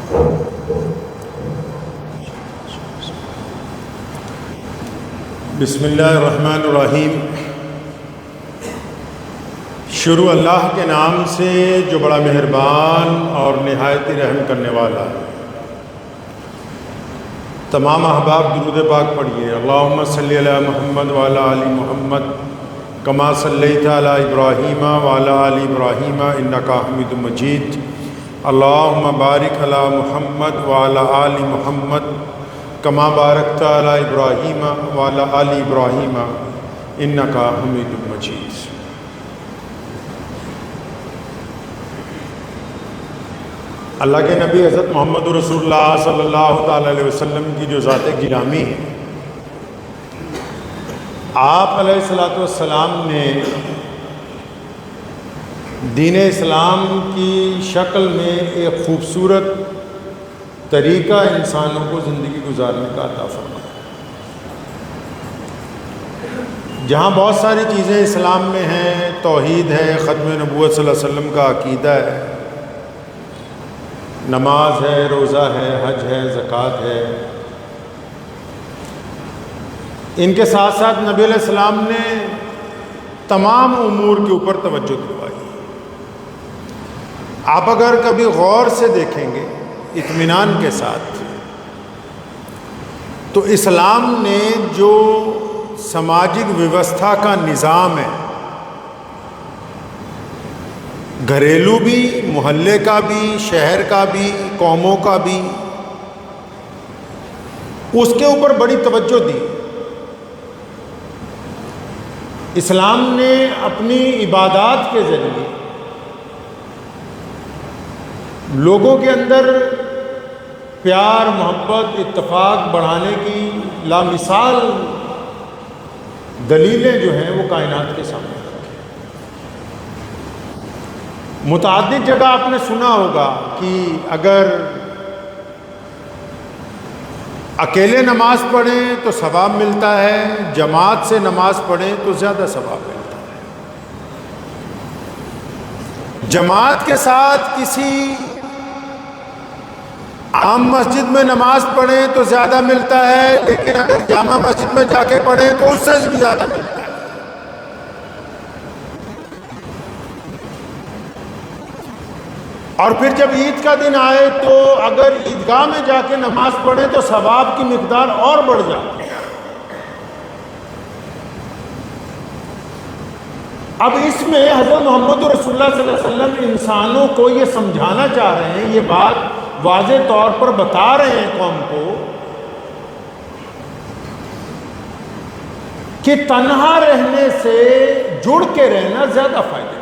بسم اللہ الرحمن الرحیم۔ شروع اللہ کے نام سے جو بڑا مہربان اور نہایت رحم کرنے والا ہے۔ تمام احباب درود پاک پڑھیے۔ اللہم صلی علی محمد وعلی آل محمد کما صلیت علی ابراہیم وعلی آل ابراہیم انک حمید مجید۔ اللہم بارک علی محمد وعلی آل محمد کما بارکت علی ابراہیم وعلی آل ابراہیم انک حمید مجید۔ اللہ کے نبی حضرت محمد رسول اللہ صلی اللہ تعالی علیہ وسلم کی جو ذات گرامی ہے، آپ علیہ الصلوۃ والسلام نے دین اسلام کی شکل میں ایک خوبصورت طریقہ انسانوں کو زندگی گزارنے کا عطا فرمایا۔ جہاں بہت ساری چیزیں اسلام میں ہیں، توحید ہے، ختم نبوت صلی اللہ علیہ وسلم کا عقیدہ ہے، نماز ہے، روزہ ہے، حج ہے، زکوٰۃ ہے، ان کے ساتھ ساتھ نبی علیہ السلام نے تمام امور کے اوپر توجہ دلوائی۔ آپ اگر کبھی غور سے دیکھیں گے اطمینان کے ساتھ، تو اسلام نے جو سماجک ویوستھا کا نظام ہے، گھریلو بھی، محلے کا بھی، شہر کا بھی، قوموں کا بھی، اس کے اوپر بڑی توجہ دی۔ اسلام نے اپنی عبادات کے ذریعے لوگوں کے اندر پیار، محبت، اتفاق بڑھانے کی لامثال دلیلیں جو ہیں وہ کائنات کے سامنے رکھی۔ متعدد جگہ آپ نے سنا ہوگا کہ اگر اکیلے نماز پڑھیں تو ثواب ملتا ہے، جماعت سے نماز پڑھیں تو زیادہ ثواب ملتا ہے۔ جماعت کے ساتھ کسی عام مسجد میں نماز پڑھیں تو زیادہ ملتا ہے، لیکن اگر جامع مسجد میں جا کے پڑھیں تو اس سے بھی زیادہ ملتا ہے۔ اور پھر جب عید کا دن آئے تو اگر عیدگاہ میں جا کے نماز پڑھیں تو ثواب کی مقدار اور بڑھ جاتی ہے۔ اب اس میں حضرت محمد رسول اللہ صلی اللہ علیہ وسلم انسانوں کو یہ سمجھانا چاہ رہے ہیں، یہ بات واضح طور پر بتا رہے ہیں قوم کو کہ تنہا رہنے سے جڑ کے رہنا زیادہ فائدہ ہے۔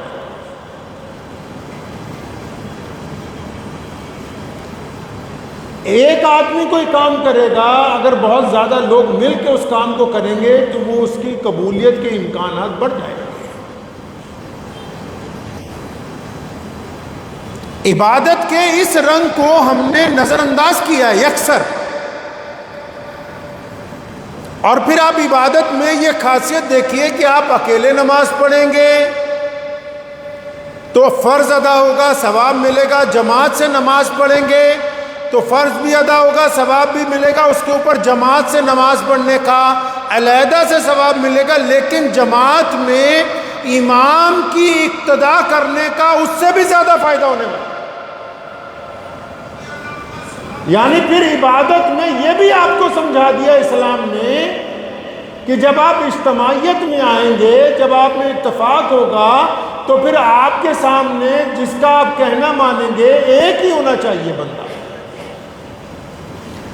ایک آدمی کوئی کام کرے گا، اگر بہت زیادہ لوگ مل کے اس کام کو کریں گے تو وہ اس کی قبولیت کے امکانات بڑھ جائیں گے۔ عبادت کے اس رنگ کو ہم نے نظر انداز کیا ہے یکسر، اور پھر آپ عبادت میں یہ خاصیت دیکھیے کہ آپ اکیلے نماز پڑھیں گے تو فرض ادا ہوگا، ثواب ملے گا، جماعت سے نماز پڑھیں گے تو فرض بھی ادا ہوگا، ثواب بھی ملے گا، اس کے اوپر جماعت سے نماز پڑھنے کا علیحدہ سے ثواب ملے گا، لیکن جماعت میں امام کی اقتداء کرنے کا اس سے بھی زیادہ فائدہ ہونے والا۔ یعنی پھر عبادت میں یہ بھی آپ کو سمجھا دیا اسلام نے کہ جب آپ اجتماعیت میں آئیں گے، جب آپ میں اتفاق ہوگا تو پھر آپ کے سامنے جس کا آپ کہنا مانیں گے ایک ہی ہونا چاہیے بندہ۔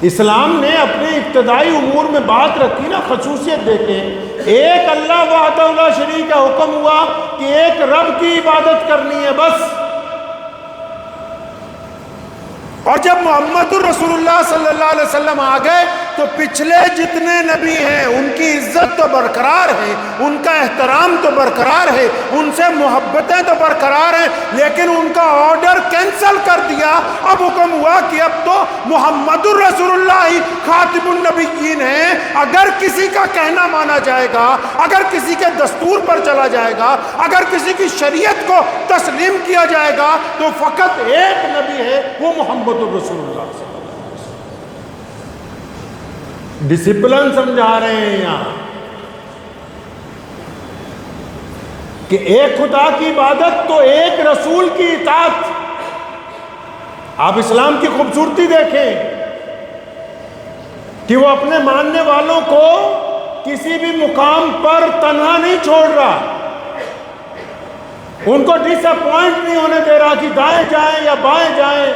اسلام نے اپنے ابتدائی امور میں بات رکھی نا، خصوصیت دیکھیں، ایک اللہ وحدہ لا شریک کا حکم ہوا کہ ایک رب کی عبادت کرنی ہے بس۔ اور جب محمد الرسول اللہ صلی اللہ علیہ وسلم آ گئے تو پچھلے جتنے نبی ہیں ان کی عزت تو برقرار ہے، ان کا احترام تو برقرار ہے، ان سے محبتیں تو برقرار ہیں، لیکن ان کا آرڈر کینسل کر دیا۔ اب حکم ہوا کہ اب تو محمد الرسول اللہ ہی خاتم النبیین ہیں۔ اگر کسی کا کہنا مانا جائے گا، اگر کسی کے دستور پر چلا جائے گا، اگر کسی کی شریعت کو تسلیم کیا جائے گا تو فقط ایک نبی ہے، وہ محمد الرسول اللہ صلی اللہ علیہ وسلم۔ ڈسپلن سمجھا رہے ہیں یہاں کہ ایک خدا کی عبادت تو ایک رسول کی اطاعت۔ آپ اسلام کی خوبصورتی دیکھیں کہ وہ اپنے ماننے والوں کو کسی بھی مقام پر تنہا نہیں چھوڑ رہا، ان کو ڈس اپوائنٹ نہیں ہونے دے رہا کہ دائیں جائیں یا بائیں جائیں۔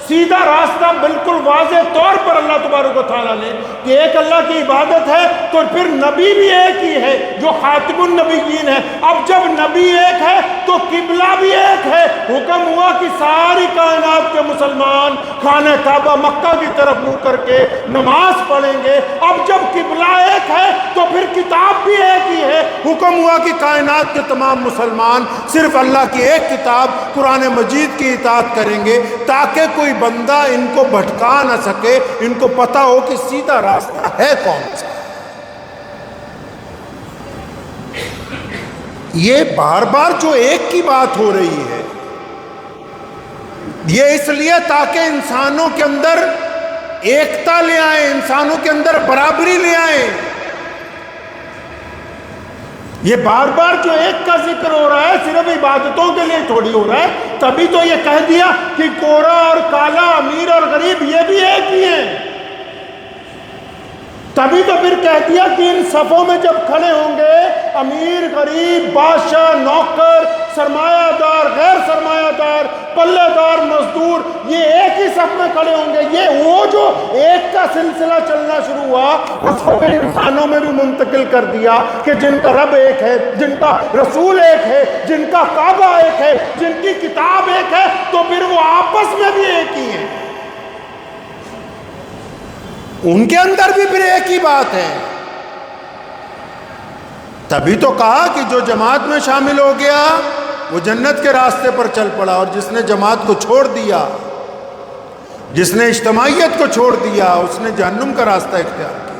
سیدھا راستہ بالکل واضح طور پر اللہ تبارک و تعالیٰ نے کہ ایک اللہ کی عبادت ہے تو پھر نبی بھی ایک ہی ہے جو خاتم النبیین ہے۔ اب جب نبی ایک ہے تو قبلہ بھی ایک ہے۔ حکم ہوا کہ ساری کائنات کے مسلمان خانہ کعبہ مکہ کی طرف منہ کر کے نماز پڑھیں گے۔ اب جب قبلہ ایک ہے تو پھر کتاب بھی ایک ہی ہے۔ حکم ہوا کہ کائنات کے تمام مسلمان صرف اللہ کی ایک کتاب قرآن مجید کی اطاعت کریں گے تاکہ کوئی بندہ ان کو بھٹکا نہ سکے، ان کو پتہ ہو کہ سیدھا راستہ ہے کون سا۔ یہ بار بار جو ایک کی بات ہو رہی ہے یہ اس لیے تاکہ انسانوں کے اندر ایکتا لے آئیں، انسانوں کے اندر برابری لے آئیں۔ یہ بار بار جو ایک کا ذکر ہو رہا ہے صرف عبادتوں کے لیے تھوڑی ہو رہا ہے۔ تبھی تو یہ کہہ دیا کہ گورا اور کالا، امیر اور غریب یہ بھی ایک ہی ہیں۔ تبھی تو پھر کہہ دیا کہ ان صفوں میں جب کھڑے ہوں گے امیر، غریب، بادشاہ، نوکر، سرمایہ دار، غیر سرمایہ دار، پلے دار، مزدور، یہ ایک ہی صف میں کھڑے ہوں گے۔ یہ وہ جو ایک کا سلسلہ چلنا شروع ہوا اس کو پھر انسانوں میں بھی منتقل کر دیا کہ جن کا رب ایک ہے، جن کا رسول ایک ہے، جن کا کعبہ ایک ہے، جن کی کتاب ایک ہے، تو پھر وہ آپس میں بھی ایک ہی ہیں۔ ان کے اندر بھی پھر ایک ہی بات ہے۔ تبھی تو کہا کہ جو جماعت میں شامل ہو گیا وہ جنت کے راستے پر چل پڑا، اور جس نے جماعت کو چھوڑ دیا، جس نے اجتماعیت کو چھوڑ دیا، اس نے جہنم کا راستہ اختیار کیا۔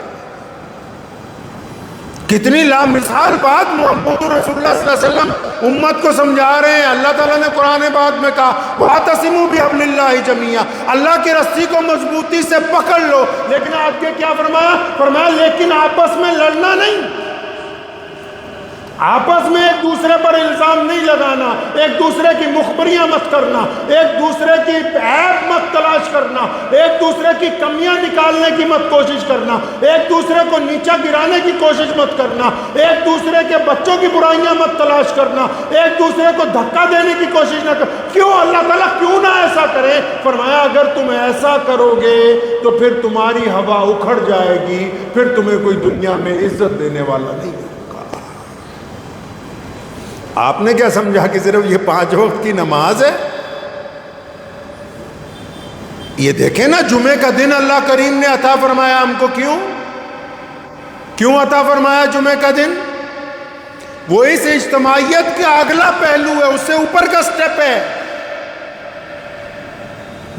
کتنی لامثال بات محمد رسول اللہ صلی اللہ علیہ وسلم امت کو سمجھا رہے ہیں۔ اللہ تعالیٰ نے قرآن پاک میں کہا وَاعْتَصِمُوا بِحَبْلِ اللَّهِ جَمِيعًا، اللہ کی رسی کو مضبوطی سے پکڑ لو۔ لیکن آگے کیا فرمایا؟ فرمایا لیکن آپس میں لڑنا نہیں، آپس میں ایک دوسرے پر الزام نہیں لگانا، ایک دوسرے کی مخبریاں مت کرنا، ایک دوسرے کی عیب مت تلاش کرنا، ایک دوسرے کی کمیاں نکالنے کی مت کوشش کرنا، ایک دوسرے کو نیچا گرانے کی کوشش مت کرنا، ایک دوسرے کے بچوں کی برائیاں مت تلاش کرنا، ایک دوسرے کو دھکا دینے کی کوشش نہ کر۔ کیوں اللہ تعالیٰ کیوں نہ ایسا کرے؟ فرمایا اگر تم ایسا کرو گے تو پھر تمہاری ہوا اکھڑ جائے گی، پھر تمہیں کوئی دنیا میں عزت دینے والا نہیں ہے۔ آپ نے کیا سمجھا کہ صرف یہ 5 وقت کی نماز ہے؟ یہ دیکھیں نا، جمعے کا دن اللہ کریم نے عطا فرمایا ہم کو۔ کیوں عطا فرمایا جمعے کا دن؟ وہ اس اجتماعیت کا اگلا پہلو ہے، اس سے اوپر کا سٹیپ ہے۔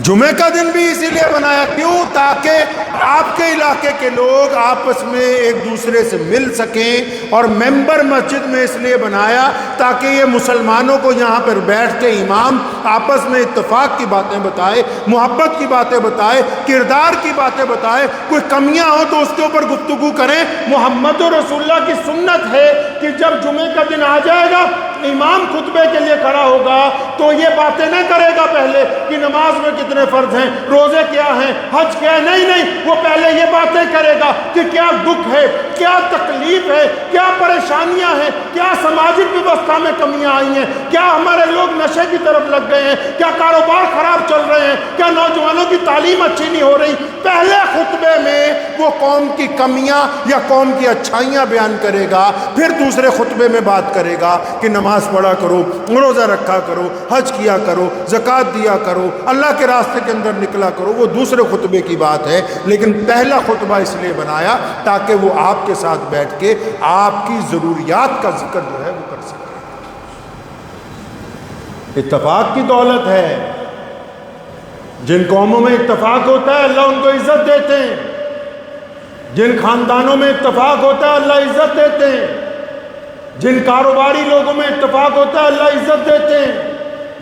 جمعے کا دن بھی اسی لیے بنایا، کیوں؟ تاکہ آپ کے علاقے کے لوگ آپس میں ایک دوسرے سے مل سکیں، اور ممبر مسجد میں اس لیے بنایا تاکہ یہ مسلمانوں کو یہاں پر بیٹھ کے امام آپس میں اتفاق کی باتیں بتائے، محبت کی باتیں بتائے، کردار کی باتیں بتائے، کوئی کمیاں ہوں تو اس کے اوپر گفتگو کریں۔ محمد رسول اللہ کی سنت ہے کہ جب جمعے کا دن آ جائے گا امام خطبے کے لیے کھڑا ہوگا تو یہ باتیں نہ کرے گا پہلے کہ نماز میں کتنے فرض ہیں، روزے کیا ہیں، حج کیا ہے، نہیں، وہ پہلے یہ باتیں کرے گا کہ کیا دکھ ہے، کیا تکلیف ہے، کیا پریشانیاں ہیں، کیا سماجی ویوستھا میں کمیاں آئی ہیں، کیا ہمارے لوگ نشے کی طرف لگ گئے ہیں، کیا کاروبار خراب چل رہے ہیں، کیا نوجوانوں کی کی تعلیم اچھی نہیں ہو رہی، پہلے خطبے میں وہ قوم کی کمیاں یا قوم کی اچھائیاں بیان کرے گا، پھر دوسرے خطبے میں بات کرے گا کہ نماز پڑھا کرو، روزہ رکھا کرو، حج کیا کرو، زکوٰۃ دیا کرو، اللہ کے راستے کے اندر نکلا کرو۔ وہ دوسرے خطبے کی بات ہے، لیکن پہلا خطبہ اس لیے بنایا تاکہ وہ آپ کے ساتھ بیٹھ کے آپ کی ضروریات کا ذکر جو ہے وہ کر سکے۔ اتفاق کی دولت ہے، جن قوموں میں اتفاق ہوتا ہے اللہ ان کو عزت دیتے ہیں، جن خاندانوں میں اتفاق ہوتا ہے اللہ عزت دیتے ہیں، جن کاروباری لوگوں میں اتفاق ہوتا ہے اللہ عزت دیتے ہیں،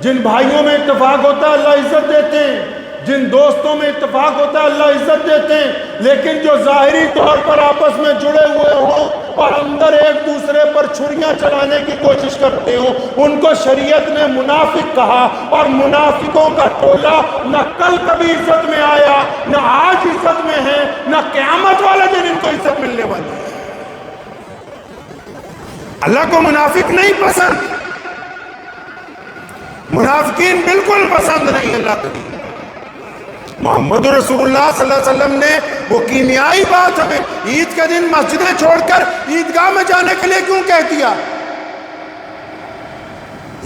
جن بھائیوں میں اتفاق ہوتا ہے اللہ عزت دیتے ہیں، جن دوستوں میں اتفاق ہوتا ہے اللہ عزت دیتے ہیں۔ لیکن جو ظاہری طور پر آپس میں جڑے ہوئے ہوں اور اندر ایک دوسرے پر چھریاں چلانے کی کوشش کرتے ہوں، ان کو شریعت نے منافق کہا، اور منافقوں کا ٹولہ نہ کل کبھی عزت میں آیا، نہ آج عزت میں ہے، نہ قیامت والا دن ان کو عزت ملنے والی ہے۔ اللہ کو منافق نہیں پسند، منافقین بالکل پسند نہیں اللہ کو۔ محمد رسول اللہ صلی اللہ علیہ وسلم نے وہ کیمیائی بات ہمیں عید کے دن مسجدیں چھوڑ کر عیدگاہ میں جانے کے لیے کیوں کہہ دیا؟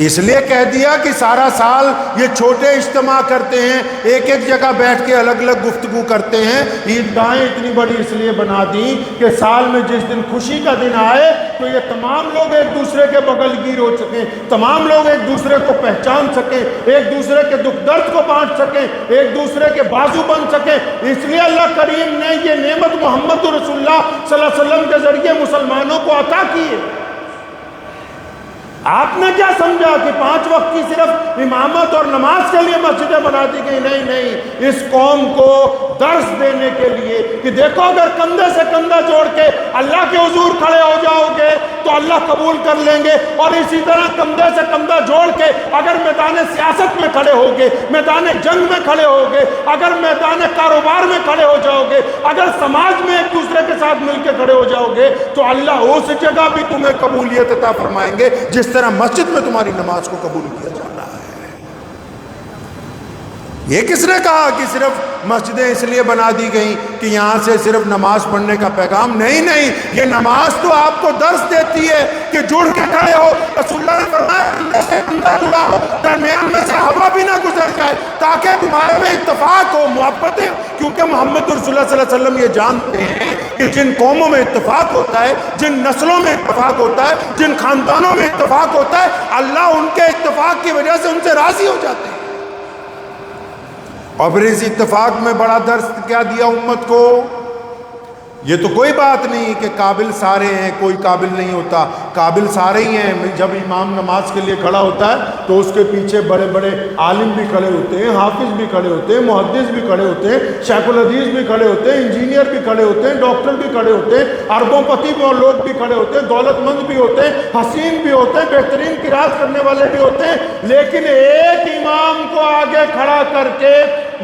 اس لیے کہہ دیا کہ سارا سال یہ چھوٹے اجتماع کرتے ہیں، ایک ایک جگہ بیٹھ کے الگ الگ گفتگو کرتے ہیں۔ عیدگاہیں اتنی بڑی اس لیے بنا دی کہ سال میں جس دن خوشی کا دن آئے تو یہ تمام لوگ ایک دوسرے کے بغل گیر ہو سکیں، تمام لوگ ایک دوسرے کو پہچان سکیں، ایک دوسرے کے دکھ درد کو بانٹ سکیں، ایک دوسرے کے بازو بن سکیں۔ اس لیے اللہ کریم نے یہ نعمت محمد رسول اللہ صلی اللہ علیہ وسلم کے ذریعے مسلمانوں کو عطا کی ہے۔ آپ نے کیا سمجھا کہ 5 وقت کی صرف امامت اور نماز کے لیے مسجدیں بنا دی گئی؟ نہیں نہیں، اس قوم کو درس دینے کے لیے کہ دیکھو اگر کندھے سے کندھا جوڑ کے اللہ کے حضور کھڑے ہو جاؤ گے تو اللہ قبول کر لیں گے، اور اسی طرح کندھے سے کندھا جوڑ کے اگر میدان سیاست میں کھڑے ہوگے، میدان جنگ میں کھڑے ہوگے، اگر میدان کاروبار میں کھڑے ہو جاؤ گے، اگر سماج میں ایک دوسرے کے ساتھ مل کے کھڑے ہو جاؤ گے تو اللہ اس جگہ بھی تمہیں قبولیت عطا فرمائیں گے جس طرح مسجد میں تمہاری نماز کو قبول کیا جا رہا ہے۔ یہ کس نے کہا کہ صرف مسجدیں اس لیے بنا دی گئیں کہ یہاں سے صرف نماز پڑھنے کا پیغام؟ نہیں نہیں، یہ نماز تو آپ کو درس دیتی ہے کہ جڑ کے کھڑے ہو۔ رسول اللہ نے فرمایا درمیان میں سے ہوا بھی نہ گزر جائے تاکہ تمہارے میں اتفاق ہو، محبتیں، کیونکہ محمد رسول اللہ صلی اللہ علیہ وسلم یہ جانتے ہیں کہ جن قوموں میں اتفاق ہوتا ہے، جن نسلوں میں اتفاق ہوتا ہے، جن خاندانوں میں اتفاق ہوتا ہے، اللہ ان کے اتفاق کی وجہ سے ان سے راضی ہو جاتے ہیں۔ اور پھر اس اتفاق میں بڑا درس کیا دیا امت کو؟ یہ تو کوئی بات نہیں کہ قابل سارے ہیں، کوئی قابل نہیں ہوتا، قابل سارے ہی ہیں۔ جب امام نماز کے لیے کھڑا ہوتا ہے تو اس کے پیچھے بڑے بڑے عالم بھی کھڑے ہوتے ہیں، حافظ بھی کھڑے ہوتے ہیں، محدث بھی کھڑے ہوتے ہیں، شیخ الحدیث بھی کھڑے ہوتے ہیں، انجینئر بھی کھڑے ہوتے ہیں، ڈاکٹر بھی کھڑے ہوتے ہیں، اربوں پتی لوگ بھی کھڑے ہوتے ہیں، دولت مند بھی ہوتے ہیں، حسین بھی ہوتے ہیں، بہترین قرات کرنے والے بھی ہوتے ہیں، لیکن ایک امام کو آگے کھڑا کر کے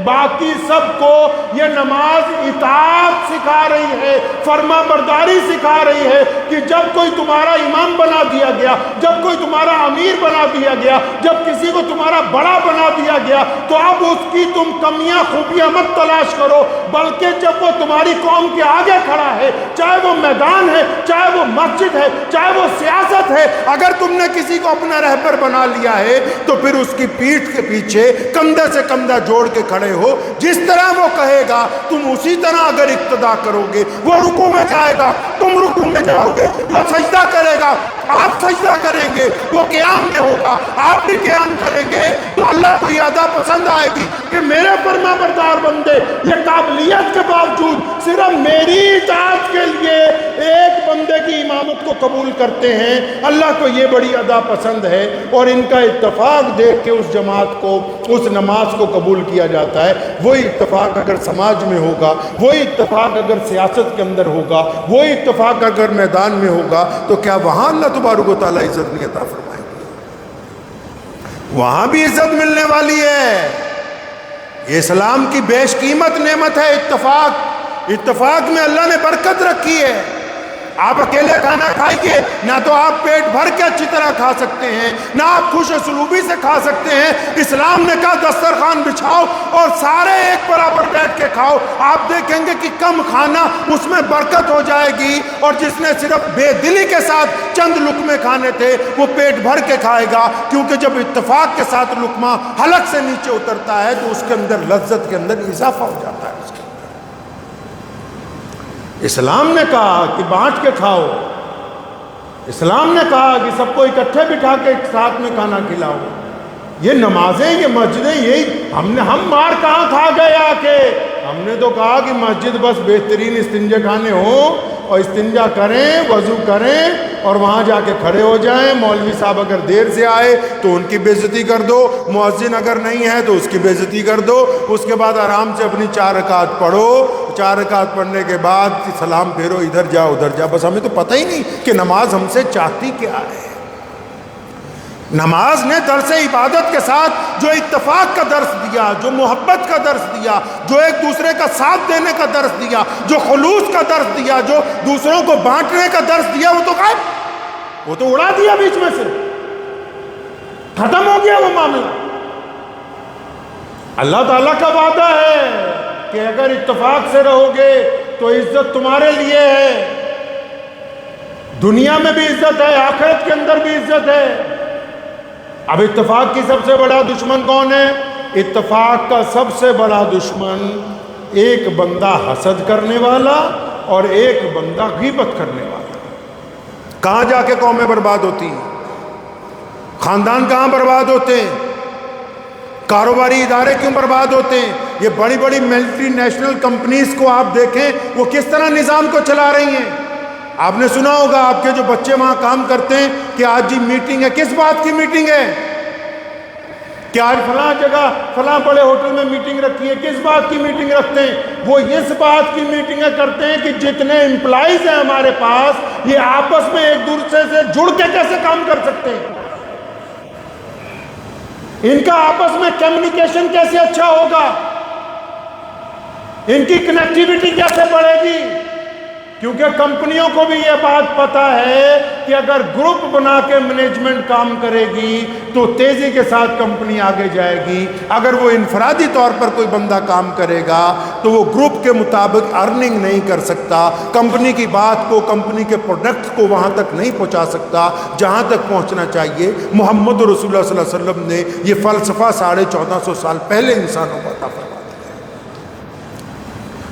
باقی سب کو یہ نماز اطاعت سکھا رہی ہے، فرما برداری سکھا رہی ہے کہ جب کوئی تمہارا امام بنا دیا گیا، جب کوئی تمہارا امیر بنا دیا گیا، جب کسی کو تمہارا بڑا بنا دیا گیا تو اب اس کی تم کمیاں خوبیاں مت تلاش کرو، بلکہ جب وہ تمہاری قوم کے آگے کھڑا ہے، چاہے وہ میدان ہے، چاہے وہ مسجد ہے، چاہے وہ سیاست ہے، اگر تم نے کسی کو اپنا رہبر بنا لیا ہے تو پھر اس کی پیٹھ کے پیچھے کندھے سے کندھا جوڑ کے کھڑے ہو، جس طرح وہ کہے گا تم اسی طرح اگر اقتدا کرو گے۔ وہ رکوع میں جائے گا، تم رکوع میں جاؤ گے، وہ سجدہ کرے گا، آپ سجدہ کریں گے، وہ قیام میں ہوگا، آپ بھی قیام کریں گے، تو اللہ کو یہ ادا پسند آئے گی کہ میرے فرما بردار بندے یہ قابلیت کے باوجود صرف میری اطاعت کے لیے ایک بندے کی امامت کو قبول کرتے ہیں۔ اللہ کو یہ بڑی ادا پسند ہے، اور ان کا اتفاق دیکھ کے اس جماعت کو، اس نماز کو قبول کیا جاتا ہے۔ وہی اتفاق اگر سماج میں ہوگا، وہی اتفاق اگر سیاست کے اندر ہوگا، وہی اتفاق اگر میدان میں ہوگا تو کیا وہاں اللہ تبارک و تعالیٰ عزت نہیں عطا فرمائے گا؟ وہاں بھی عزت ملنے والی ہے۔ یہ اسلام کی بیش قیمت نعمت ہے اتفاق۔ اتفاق میں اللہ نے برکت رکھی ہے۔ آپ اکیلے کھانا کھائیے، نہ تو آپ پیٹ بھر کے اچھی طرح کھا سکتے ہیں، نہ آپ خوش اسلوبی سے کھا سکتے ہیں۔ اسلام نے کہا دسترخوان بچھاؤ اور سارے ایک برابر بیٹھ کے کھاؤ۔ آپ دیکھیں گے کہ کم کھانا اس میں برکت ہو جائے گی، اور جس نے صرف بے دلی کے ساتھ چند لقمے کھانے تھے وہ پیٹ بھر کے کھائے گا، کیونکہ جب اتفاق کے ساتھ لقمہ حلق سے نیچے اترتا ہے تو اس کے اندر لذت کے اندر اضافہ ہو جاتا ہے۔ اس کے اسلام نے کہا کہ بانٹ کے کھاؤ، اسلام نے کہا کہ سب کو اکٹھے بٹھا کے ایک ساتھ میں کھانا کھلاؤ۔ یہ نمازیں، یہ مسجدیں، یہی ہم مار کہاں کھا گئے آ کے؟ ہم نے تو کہا کہ مسجد بس بہترین استنجا خانے ہوں اور استنجا کریں، وضو کریں اور وہاں جا کے کھڑے ہو جائیں۔ مولوی صاحب اگر دیر سے آئے تو ان کی بے عزتی کر دو، مؤذن اگر نہیں ہے تو اس کی بے عزتی کر دو، اس کے بعد آرام سے اپنی 4 رکعت پڑھو، 4 رکعت پڑھنے کے بعد سلام پھیرو، ادھر جاؤ ادھر جاؤ۔ بس ہمیں تو پتہ ہی نہیں کہ نماز ہم سے چاہتی کیا ہے۔ نماز نے درس عبادت کے ساتھ جو اتفاق کا درس دیا، جو محبت کا درس دیا، جو ایک دوسرے کا ساتھ دینے کا درس دیا، جو خلوص کا درس دیا، جو دوسروں کو بانٹنے کا درس دیا، وہ تو غائب، وہ تو اڑا دیا بیچ میں سے، ختم ہو گیا وہ معاملہ۔ اللہ تعالیٰ کا وعدہ ہے کہ اگر اتفاق سے رہو گے تو عزت تمہارے لیے ہے، دنیا میں بھی عزت ہے، آخرت کے اندر بھی عزت ہے۔ اب اتفاق کی سب سے بڑا دشمن کون ہے؟ اتفاق کا سب سے بڑا دشمن ایک بندہ حسد کرنے والا اور ایک بندہ غیبت کرنے والا۔ کہاں جا کے قومیں برباد ہوتی ہیں، خاندان کہاں برباد ہوتے ہیں، کاروباری ادارے کیوں برباد ہوتے ہیں؟ یہ بڑی بڑی ملٹی نیشنل کمپنیز کو آپ دیکھیں وہ کس طرح نظام کو چلا رہی ہیں۔ آپ نے سنا ہوگا آپ کے جو بچے وہاں کام کرتے ہیں کہ آج جی میٹنگ ہے، کس بات کی میٹنگ ہے؟ کہ آج فلاں جگہ فلاں بڑے ہوٹل میں میٹنگ رکھی ہے، کس بات کی میٹنگ رکھتے ہیں؟ وہ اس بات کی میٹنگیں کرتے ہیں کہ جتنے امپلائیز ہیں ہمارے پاس، یہ آپس میں ایک دوسرے سے جڑ کے کیسے کام کر سکتے ہیں، ان کا آپس میں کمیونیکیشن کیسے اچھا ہوگا، ان کی کنیکٹیویٹی کیسے بڑھے گی۔ کیونکہ کمپنیوں کو بھی یہ بات پتہ ہے کہ اگر گروپ بنا کے مینجمنٹ کام کرے گی تو تیزی کے ساتھ کمپنی آگے جائے گی۔ اگر وہ انفرادی طور پر کوئی بندہ کام کرے گا تو وہ گروپ کے مطابق ارننگ نہیں کر سکتا، کمپنی کی بات کو، کمپنی کے پروڈکٹ کو وہاں تک نہیں پہنچا سکتا جہاں تک پہنچنا چاہیے۔ محمد رسول اللہ صلی اللہ علیہ وسلم نے یہ فلسفہ 1450 سال پہلے انسانوں کو عطا فرمایا۔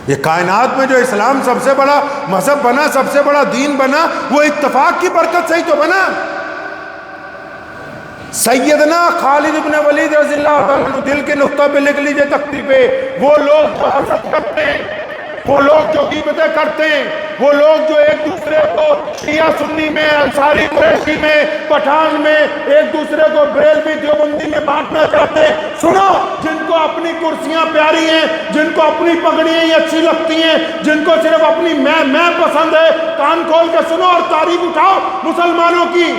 یہ کائنات میں جو اسلام سب سے بڑا مذہب بنا، سب سے بڑا دین بنا، وہ اتفاق کی برکت سے ہی تو بنا۔ سیدنا خالد ابن ولید رضی اللہ عنہ، دل کے نقطہ پہ لکھ لیجئے تختی پہ، وہ لوگ جو حسد کرتے ہیں، وہ لوگ جو غیبتیں کرتے ہیں، وہ لوگ جو ایک دوسرے کو شیعہ سنی میں، انصاری قریشی میں، پٹھان میں، ایک دوسرے کو بریلوی دیوبندی میں بانٹنا چاہتے ہیں، سنو، جن کو اپنی کرسیاں پیاری ہیں، جن کو اپنی پگڑیاں ہی اچھی لگتی ہیں، جن کو صرف اپنی میں پسند ہے، کان کھول کے سنو اور تاریخ اٹھاؤ مسلمانوں کی۔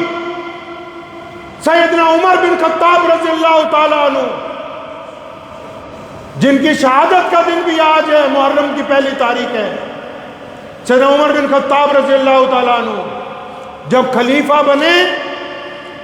سیدنا عمر بن خطاب رضی اللہ تعالیٰ عنہ، جن کی شہادت کا دن بھی آج ہے، محرم کی پہلی تاریخ ہے۔ سیدنا عمر بن خطاب رضی اللہ تعالیٰ عنہ جب خلیفہ بنے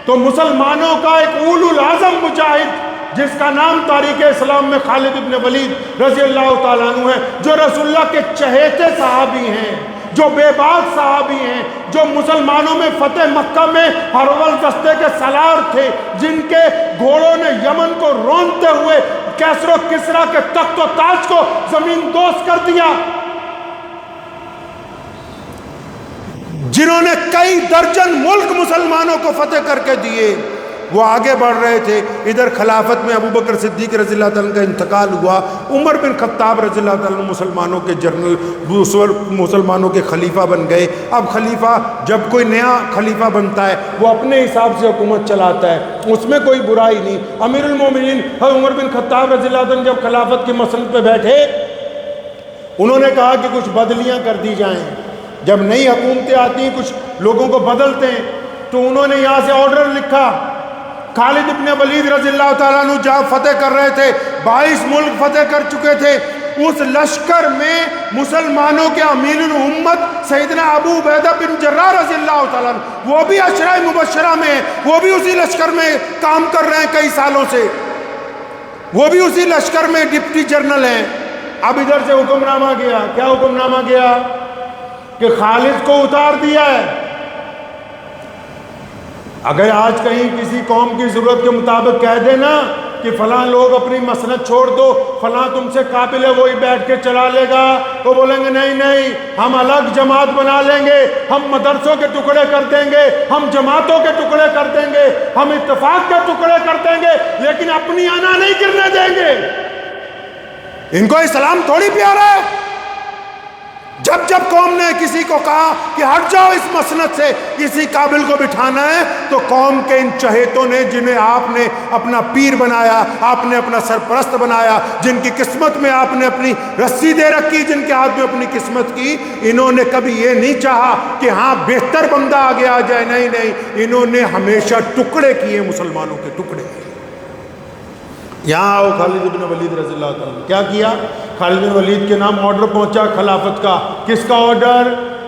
تو مسلمانوں کا ایک اولو العظم مجاہد جس کا نام تاریخ اسلام میں خالد ابن ولید رضی اللہ تعالیٰ عنہ ہے، جو رسول اللہ کے چہیتے صحابی ہیں، جو بے باک صحابی ہیں، جو مسلمانوں میں فتح مکہ میں ہرول دستے کے سالار تھے، جن کے گھوڑوں نے یمن کو رونتے ہوئے کیسر و کسرا کے تخت و تاج کو زمین دوز کر دیا، جنہوں نے کئی درجن ملک مسلمانوں کو فتح کر کے دیے، وہ آگے بڑھ رہے تھے۔ ادھر خلافت میں ابو بکر صدیق رضی اللہ تعالیٰ کا انتقال ہوا، عمر بن خطاب رضی اللہ تعالیٰ مسلمانوں کے جنرل، مسلمانوں کے خلیفہ بن گئے۔ اب خلیفہ، جب کوئی نیا خلیفہ بنتا ہے وہ اپنے حساب سے حکومت چلاتا ہے، اس میں کوئی برائی نہیں۔ امیر المومنین عمر بن خطاب رضی اللہ عنہ جب خلافت کی مسند پہ بیٹھے، انہوں نے کہا کہ کچھ بدلیاں کر دی جائیں۔ جب نئی حکومتیں آتی ہیں کچھ لوگوں کو بدلتے ہیں، تو انہوں نے یہاں سے آرڈر لکھا۔ خالد ابن ولید رضی اللہ تعالیٰ عنہ جہاں فتح کر رہے تھے، 22 ملک فتح کر چکے تھے، اس لشکر میں مسلمانوں کے امیر الامت سیدنا ابو عبیدہ بن جراح رضی اللہ تعالیٰ عنہ، وہ بھی عشرہ مبشرہ میں ہیں، وہ بھی اسی لشکر میں کام کر رہے ہیں کئی سالوں سے، وہ بھی اسی لشکر میں ڈپٹی جنرل ہیں۔ اب ادھر سے حکم نامہ گیا، کیا حکم نامہ گیا؟ کہ خالد کو اتار دیا ہے۔ اگر آج کہیں کسی قوم کی ضرورت کے مطابق کہہ دینا کہ فلاں لوگ اپنی مسند چھوڑ دو، فلاں تم سے قابل ہے وہی بیٹھ کے چلا لے گا، تو بولیں گے نہیں نہیں، ہم الگ جماعت بنا لیں گے، ہم مدرسوں کے ٹکڑے کر دیں گے، ہم جماعتوں کے ٹکڑے کر دیں گے، ہم اتفاق کے ٹکڑے کر دیں گے، لیکن اپنی انا نہیں گرنے دیں گے۔ ان کو اسلام تھوڑی پیارا ہے۔ جب جب قوم نے کسی کو کہا کہ ہٹ جاؤ اس مسند سے، کسی قابل کو بٹھانا ہے، تو قوم کے ان چہیتوں نے، جنہیں آپ نے اپنا پیر بنایا، آپ نے اپنا سرپرست بنایا، جن کی قسمت میں آپ نے اپنی رسی دے رکھی، جن کے ہاتھ میں اپنی قسمت کی، انہوں نے کبھی یہ نہیں چاہا کہ ہاں بہتر بندہ آگے آ جائے، نہیں نہیں، انہوں نے ہمیشہ ٹکڑے کیے، مسلمانوں کے ٹکڑے۔ یہاں آؤ، خالد بن ولید رضی اللہ تعالیٰ کیا کیا؟ خالد بن ولید کے نام آرڈر پہنچا خلافت کا۔ کس کا آرڈر؟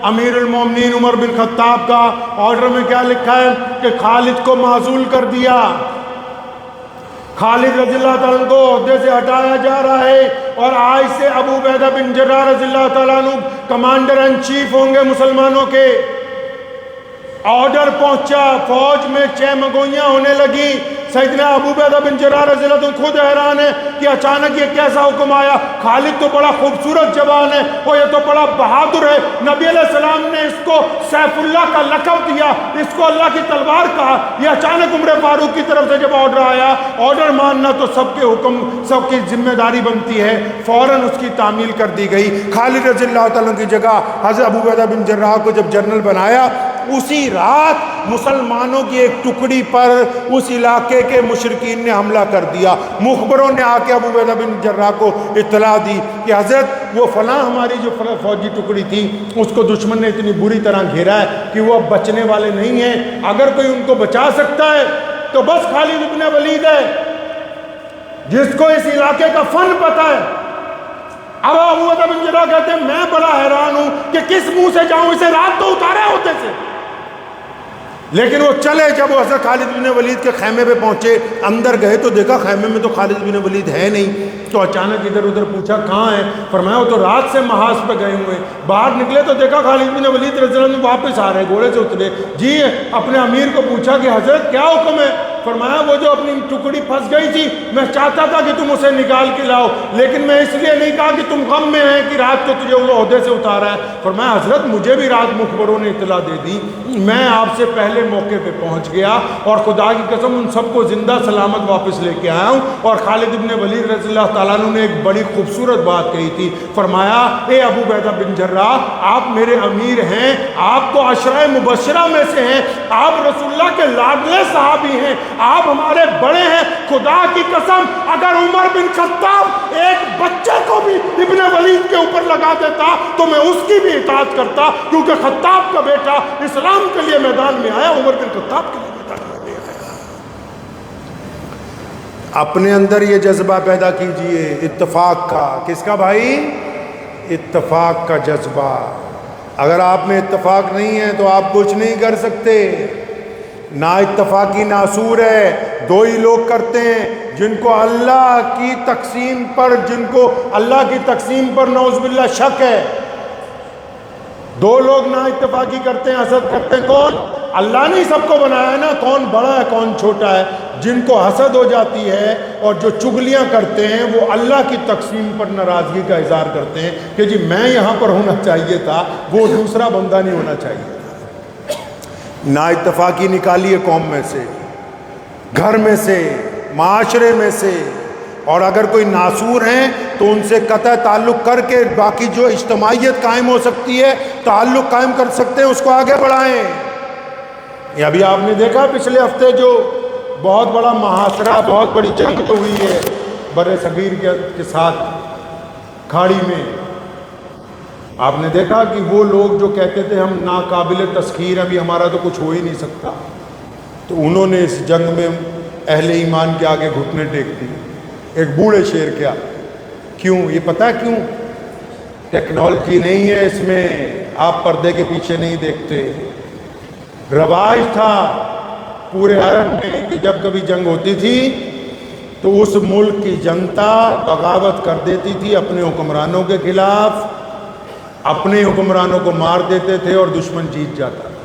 امیر المومنین عمر بن خطاب کا۔ آرڈر میں کیا لکھا ہے؟ کہ خالد کو معزول کر دیا، خالد رضی اللہ تعالیٰ کو عہدے سے ہٹایا جا رہا ہے، اور آج سے ابو عبیدہ بن جراح رضی اللہ تعالیٰ عنہ کمانڈر ان چیف ہوں گے مسلمانوں کے۔ آرڈر پہنچا، فوج میں چہمگوئیاں ہونے لگی۔ سیدنا ابو عبیدہ بن جراح رضی اللہ عنہ خود حیران ہے کہ اچانک یہ کیسا حکم آیا، خالد تو بڑا خوبصورت جوان ہے، اور یہ تو بڑا بہادر ہے، نبی علیہ السلام نے اس کو سیف اللہ کا لقب دیا، اس کو اللہ کی تلوار کہا۔ یہ اچانک عمر فاروق کی طرف سے جب آرڈر آیا، آرڈر ماننا تو سب کے حکم، سب کی ذمہ داری بنتی ہے، فوراً اس کی تعمیل کر دی گئی۔ خالد رضی اللہ تعالیٰ کی جگہ حضرت ابو عبیدہ بن جراح کو جب جنرل بنایا، اسی رات مسلمانوں کی ایک ٹکڑی پر اس علاقے کے مشرکین نے حملہ کر دیا۔ مخبروں نے آ کے ابو عبیدہ بن جراح کو اطلاع دی کہ حضرت وہ فلاں ہماری جو فوجی ٹکڑی تھی، اس کو دشمن نے اتنی بری طرح گھیرا ہے کہ وہ اب بچنے والے نہیں ہیں، اگر کوئی ان کو بچا سکتا ہے تو بس خالد بن ولید ہے، جس کو اس علاقے کا فن پتہ ہے۔ اب ابو عبیدہ بن جراح کہتے ہیں میں بڑا حیران ہوں کہ کس منہ سے جاؤں، اسے رات تو اتارے ہوتے سے، لیکن وہ چلے۔ جب وہ حضرت خالد بن ولید کے خیمے پہ پہنچے، اندر گئے تو دیکھا خیمے میں تو خالد بن ولید ہے نہیں، تو اچانک ادھر ادھر پوچھا کہاں ہے، فرمایا وہ تو رات سے محاذ پہ گئے ہوئے۔ باہر نکلے تو دیکھا خالد بن ولید رضی اللہ عنہ واپس آ رہے، گھوڑے سے اترے، جی اپنے امیر کو پوچھا کہ حضرت کیا حکم ہے؟ فرمایا وہ جو اپنی ٹکڑی پھنس گئی تھی، میں چاہتا تھا کہ تم اسے نکال کے لاؤ، لیکن میں اس لیے نہیں کہا کہ تم غم میں ہیں کہ رات کو تجھے وہ عہدے سے اتارا ہے۔ فرمایا حضرت مجھے بھی رات مخبروں نے اطلاع دے دی، میں آپ سے پہلے موقع پہ پہنچ گیا، اور خدا کی قسم ان سب کو زندہ سلامت واپس لے کے آیا ہوں۔ اور خالد بن ولید رضی اللہ تعالیٰ عنہ نے ایک بڑی خوبصورت بات کہی تھی، فرمایا اے ابو عبیدہ بن جراح، آپ میرے امیر ہیں، آپ تو عشرہ مبشرہ میں سے ہیں، آپ رسول اللہ کے لاڈلے صحابی ہیں، آپ ہمارے بڑے ہیں، خدا کی قسم اگر عمر بن خطاب ایک بچے کو بھی ابن ولید کے اوپر لگا دیتا تو میں اس کی بھی اطاعت کرتا، کیونکہ خطاب کا بیٹا اسلام کے لیے میدان میں آیا، عمر بن خطاب کے لیے میدان میں آیا۔ اپنے اندر یہ جذبہ پیدا کیجئے اتفاق کا۔ کس کا بھائی؟ اتفاق کا جذبہ۔ اگر آپ میں اتفاق نہیں ہے تو آپ کچھ نہیں کر سکتے۔ نا اتفاقی ناسور ہے، دو ہی لوگ کرتے ہیں، جن کو اللہ کی تقسیم پر نعوذ باللہ شک ہے۔ دو لوگ نا اتفاقی کرتے ہیں، حسد کرتے ہیں۔ کون؟ اللہ نے سب کو بنایا ہے نا، کون بڑا ہے کون چھوٹا ہے۔ جن کو حسد ہو جاتی ہے اور جو چگلیاں کرتے ہیں، وہ اللہ کی تقسیم پر ناراضگی کا اظہار کرتے ہیں کہ جی میں یہاں پر ہونا چاہیے تھا، وہ دوسرا بندہ نہیں ہونا چاہیے تھا۔ نا اتفاقی نکالیے قوم میں سے، گھر میں سے، معاشرے میں سے، اور اگر کوئی ناسور ہیں تو ان سے قطع تعلق کر کے باقی جو اجتماعیت قائم ہو سکتی ہے، تعلق قائم کر سکتے ہیں، اس کو آگے بڑھائیں۔ یہ ابھی آپ نے دیکھا پچھلے ہفتے جو بہت بڑا محاصرہ، بہت بڑی جنگ تو ہوئی ہے بر صغیر کے ساتھ کھاڑی میں، آپ نے دیکھا کہ وہ لوگ جو کہتے تھے ہم ناقابل تسخیر ہیں، ابھی ہمارا تو کچھ ہو ہی نہیں سکتا، تو انہوں نے اس جنگ میں اہل ایمان کے آگے گھٹنے ٹیک دیے، ایک بوڑھے شیر کے آگے۔ کیوں؟ یہ پتہ کیوں؟ ٹیکنالوجی نہیں ہے اس میں، آپ پردے کے پیچھے نہیں دیکھتے. رواج تھا پورے عرب میں کہ جب کبھی جنگ ہوتی تھی تو اس ملک کی جنتا بغاوت کر دیتی تھی اپنے حکمرانوں کے خلاف، اپنے حکمرانوں کو مار دیتے تھے اور دشمن جیت جاتا تھا.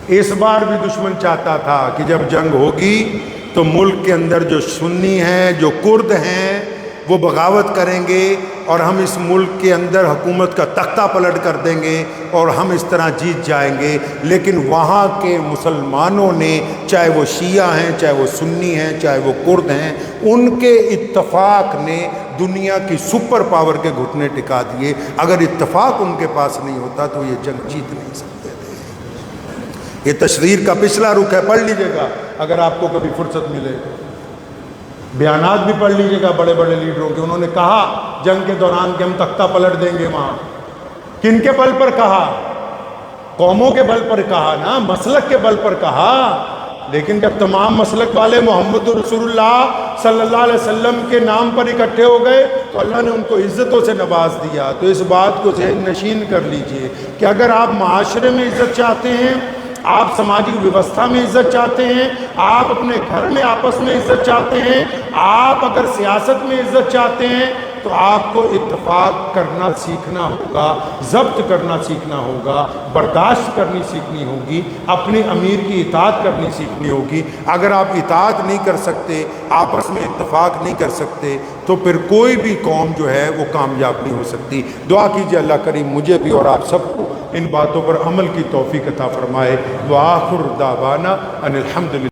اس بار بھی دشمن چاہتا تھا کہ جب جنگ ہوگی تو ملک کے اندر جو سنی ہیں، جو کرد ہیں، وہ بغاوت کریں گے اور ہم اس ملک کے اندر حکومت کا تختہ پلٹ کر دیں گے اور ہم اس طرح جیت جائیں گے. لیکن وہاں کے مسلمانوں نے، چاہے وہ شیعہ ہیں، چاہے وہ سنی ہیں، چاہے وہ کرد ہیں، ان کے اتفاق نے دنیا کی سپر پاور کے گھٹنے ٹکا دیے. اگر اتفاق ان کے پاس نہیں ہوتا تو یہ جنگ جیت نہیں سکتے تھے. یہ تشریر کا پچھلا رخ ہے، پڑھ لیجئے گا اگر آپ کو کبھی فرصت ملے. بیانات بھی پڑھ لیجئے گا بڑے بڑے لیڈروں کے. انہوں نے کہا جنگ کے دوران کہ ہم تختہ پلٹ دیں گے. وہاں کن کے بل پر کہا؟ قوموں کے بل پر کہا نا، مسلک کے بل پر کہا. لیکن جب تمام مسلک والے محمد رسول اللہ صلی اللہ علیہ وسلم کے نام پر اکٹھے ہو گئے تو اللہ نے ان کو عزتوں سے نواز دیا. تو اس بات کو ذہن نشین کر لیجئے کہ اگر آپ معاشرے میں عزت چاہتے ہیں، آپ سماجی ویوستھا میں عزت چاہتے ہیں، آپ اپنے گھر میں آپس میں عزت چاہتے ہیں، آپ اگر سیاست میں عزت چاہتے ہیں تو آپ کو اتفاق کرنا سیکھنا ہوگا، ضبط کرنا سیکھنا ہوگا، برداشت کرنی سیکھنی ہوگی، اپنے امیر کی اطاعت کرنی سیکھنی ہوگی. اگر آپ اطاعت نہیں کر سکتے، آپس میں اتفاق نہیں کر سکتے تو پھر کوئی بھی قوم جو ہے وہ کامیاب نہیں ہو سکتی. دعا کیجیے اللہ کریم مجھے بھی اور آپ سب کو ان باتوں پر عمل کی توفیق عطا فرمائے. وآخر دعوانا ان الحمدللہ.